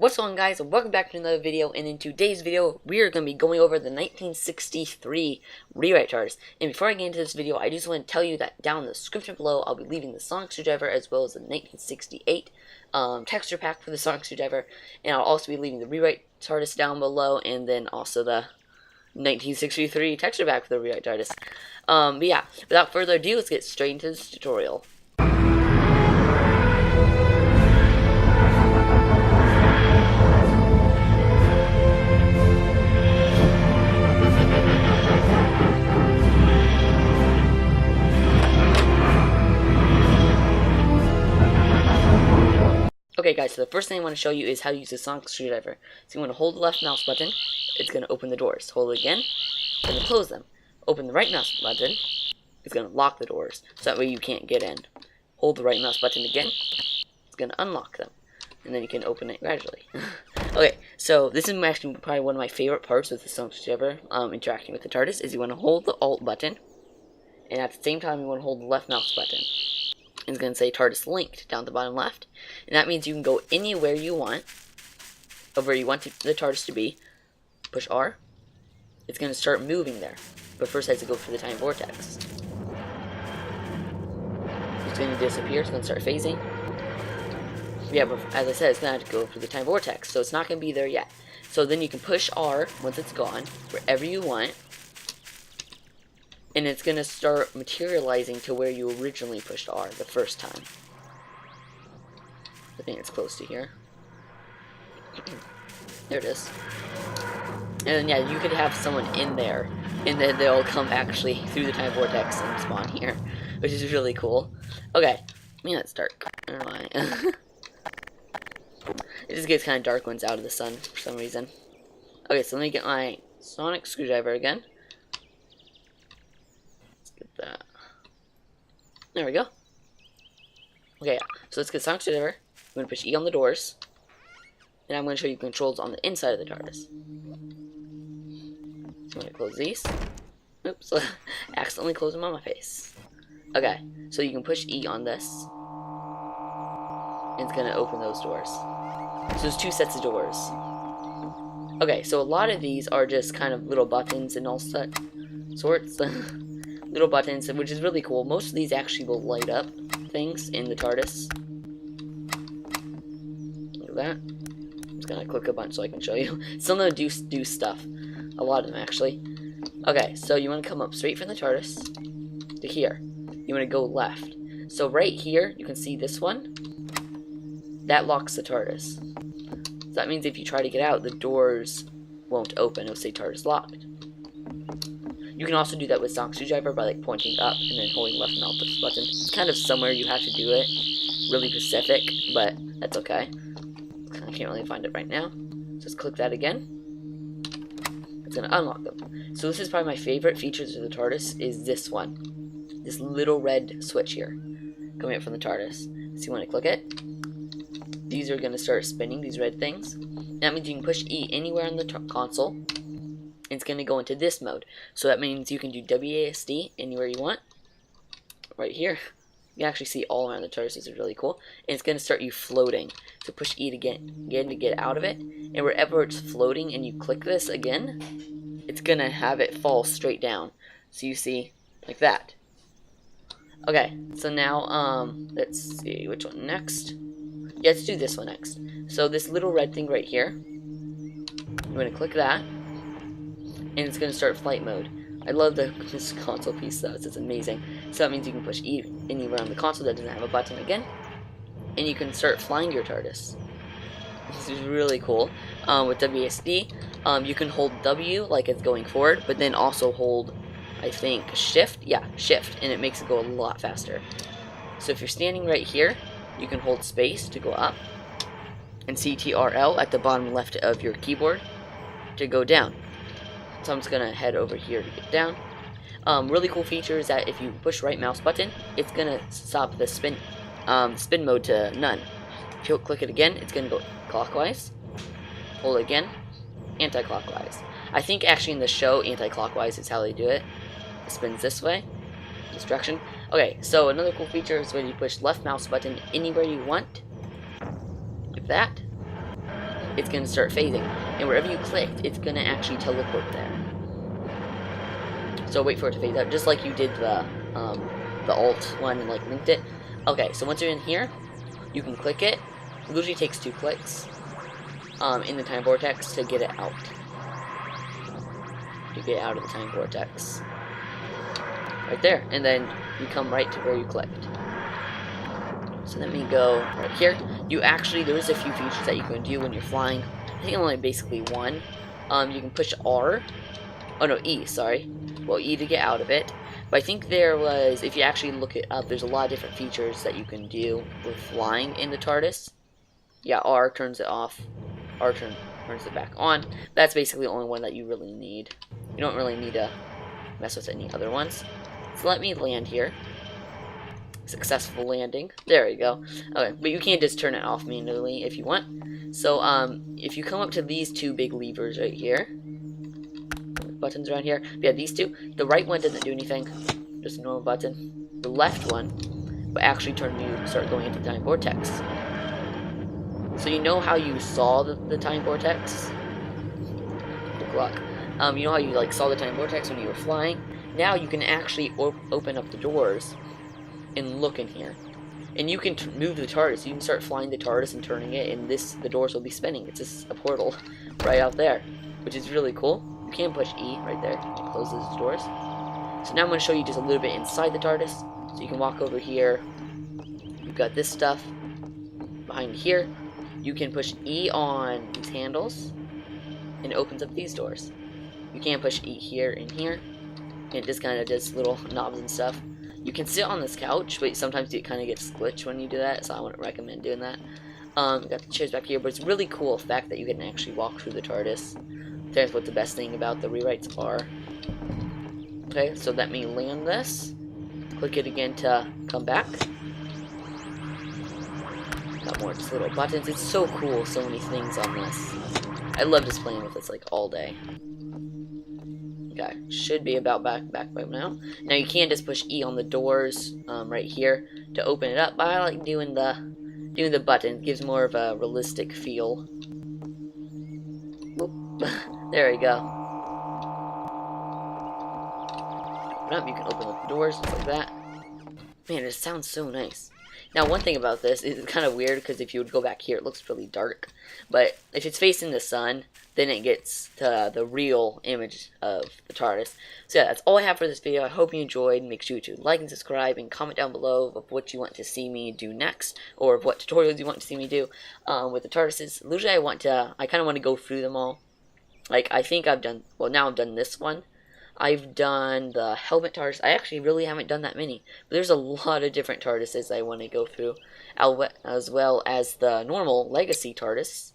What's going on, guys, and welcome back to another video. And in today's video we are going to be going over the 1963 rewrite Tardis. And before I get into this video, I just want to tell you that down in the description below I'll be leaving the sonic screwdriver as well as the 1968 texture pack for the sonic screwdriver, and I'll also be leaving the rewrite Tardis down below, and then also the 1963 texture pack for the rewrite Tardis. But yeah, without further ado, let's get straight into this tutorial. Okay guys, so the first thing I want to show you is how to use the sonic screwdriver. So you want to hold the left mouse button, it's going to open the doors. Hold it again, it's going to close them. Open the right mouse button, it's going to lock the doors, so that way you can't get in. Hold the right mouse button again, it's going to unlock them. And then you can open it gradually. Okay, so this is actually probably one of my favorite parts with the sonic screwdriver, interacting with the Tardis, is you want to hold the Alt button, and at the same time you want to hold the left mouse button. It's going to say Tardis linked down the bottom left, and that means you can go anywhere you want, of where you want the Tardis to be. Push R, it's going to start moving there, but first it has to go for the time vortex. It's going to disappear, it's going to start phasing. Yeah, but as I said, it's going to have to go for the time vortex, so it's not going to be there yet. So then you can push R once it's gone, wherever you want, and it's going to start materializing to where you originally pushed R the first time. I think it's close to here. There it is. And then, yeah, you could have someone in there, and then they'll come actually through the time vortex and spawn here, which is really cool. Okay, man, it's dark. I don't know why. It just gets kind of dark when it's out of the sun for some reason. Okay, so let me get my sonic screwdriver again. That. There we go. Okay, yeah. So let's get sonic screwdriver. I'm going to push E on the doors, and I'm going to show you controls on the inside of the Tardis. So I'm going to close these. Oops, accidentally closed them on my face. Okay, so you can push E on this, and it's going to open those doors. So there's two sets of doors. Okay, so a lot of these are just kind of little buttons and all sorts. Little buttons, which is really cool. Most of these actually will light up things in the Tardis. Look at that. I'm just gonna click a bunch so I can show you. Some of them do stuff. A lot of them, actually. Okay, so you want to come up straight from the Tardis to here. You want to go left. So right here, you can see this one. That locks the Tardis. So that means if you try to get out, the doors won't open. It'll say Tardis locked. You can also do that with sonic screwdriver by like pointing up and then holding left mouse button. It's kind of somewhere you have to do it, really specific, but that's okay. I can't really find it right now. Just click that again. It's gonna unlock them. So this is probably my favorite features of the Tardis, is this one, this little red switch here, coming up from the Tardis. So you want to click it. These are gonna start spinning, these red things. That means you can push E anywhere on the console. It's going to go into this mode. So that means you can do WASD anywhere you want. Right here. You can actually see all around the Tardis. This is really cool. And it's going to start you floating. So push E to get out of it. And wherever it's floating and you click this again, it's going to have it fall straight down. So you see, like that. Okay, so now, let's see which one next. Yeah, let's do this one next. So this little red thing right here, I'm going to click that. And it's going to start flight mode. I love this console piece though, it's amazing. So that means you can push E anywhere on the console that doesn't have a button again. And you can start flying your Tardis. This is really cool. With WASD, you can hold W like it's going forward, but then also hold, I think, Shift. Yeah, Shift, and it makes it go a lot faster. So if you're standing right here, you can hold space to go up, and CTRL at the bottom left of your keyboard to go down. So I'm just going to head over here to get down. Really cool feature is that if you push right mouse button, it's going to stop the spin mode to none. If you click it again, it's going to go clockwise. Hold it again, anti-clockwise. I think actually in the show, anti-clockwise is how they do it. It spins this way, this direction. Okay, so another cool feature is when you push left mouse button anywhere you want, like that. it's going to start phasing. And wherever you clicked, it's going to actually teleport there. So wait for it to phase out, just like you did the alt one and like linked it. Okay, so once you're in here, you can click it. It usually takes 2 clicks in the time vortex to get it out. To get out of the time vortex. Right there, and then you come right to where you clicked. So let me go right here. There is a few features that you can do when you're flying. I think only basically one. You can push R. Oh no, E, sorry. Well, E to get out of it. But I think there was, if you actually look it up, there's a lot of different features that you can do with flying in the Tardis. Yeah, R turns it off. R turns it back on. That's basically the only one that you really need. You don't really need to mess with any other ones. So let me land here. Successful landing. There we go. Okay, but you can't just turn it off manually if you want. So if you come up to these 2 big levers right here, buttons around here, yeah, these 2. The right one doesn't do anything, just a normal button. The left one, but actually start going into time vortex. So you know how you saw the time vortex? Good luck. You know how you like saw the time vortex when you were flying? Now you can actually open up the doors and look in here. And you can move the TARDIS. You can start flying the TARDIS and turning it, and the doors will be spinning. It's just a portal right out there, which is really cool. You can push E right there. It closes the doors. So now I'm going to show you just a little bit inside the TARDIS. So you can walk over here. You've got this stuff behind here. You can push E on these handles, and it opens up these doors. You can push E here and here, and it just kind of does little knobs and stuff. You can sit on this couch, but sometimes it kind of gets glitched when you do that, so I wouldn't recommend doing that. Got the chairs back here, but it's a really cool effect that you can actually walk through the TARDIS. That's what the best thing about the rewrites are. Okay, so let me land this. Click it again to come back. Got more just little buttons. It's so cool, so many things on this. I love just playing with this like all day. Okay, should be about back by now. Now you can just push E on the doors right here to open it up. But I like doing the button. It gives more of a realistic feel. There we go. Open up, you can open up the doors just like that. Man, it sounds so nice. Now, one thing about this is kind of weird because if you would go back here, it looks really dark. But if it's facing the sun, then it gets to the real image of the TARDIS. So yeah, that's all I have for this video. I hope you enjoyed. Make sure to like and subscribe and comment down below of what you want to see me do next, or what tutorials you want to see me do with the TARDISes. Usually I kind of want to go through them all. Like, I think I've done, well, now I've done this one. I've done the helmet TARDIS. I actually really haven't done that many. But there's a lot of different TARDISes I want to go through, as well as the normal Legacy TARDIS.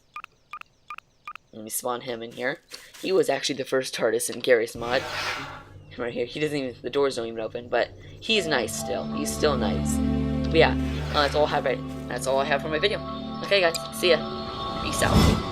Let me spawn him in here. He was actually the first TARDIS in Garry's mod. Right here. He doesn't even, the doors don't even open, but he's nice still. He's still nice. But yeah, that's all I have for my video. Okay, guys. See ya. Peace out.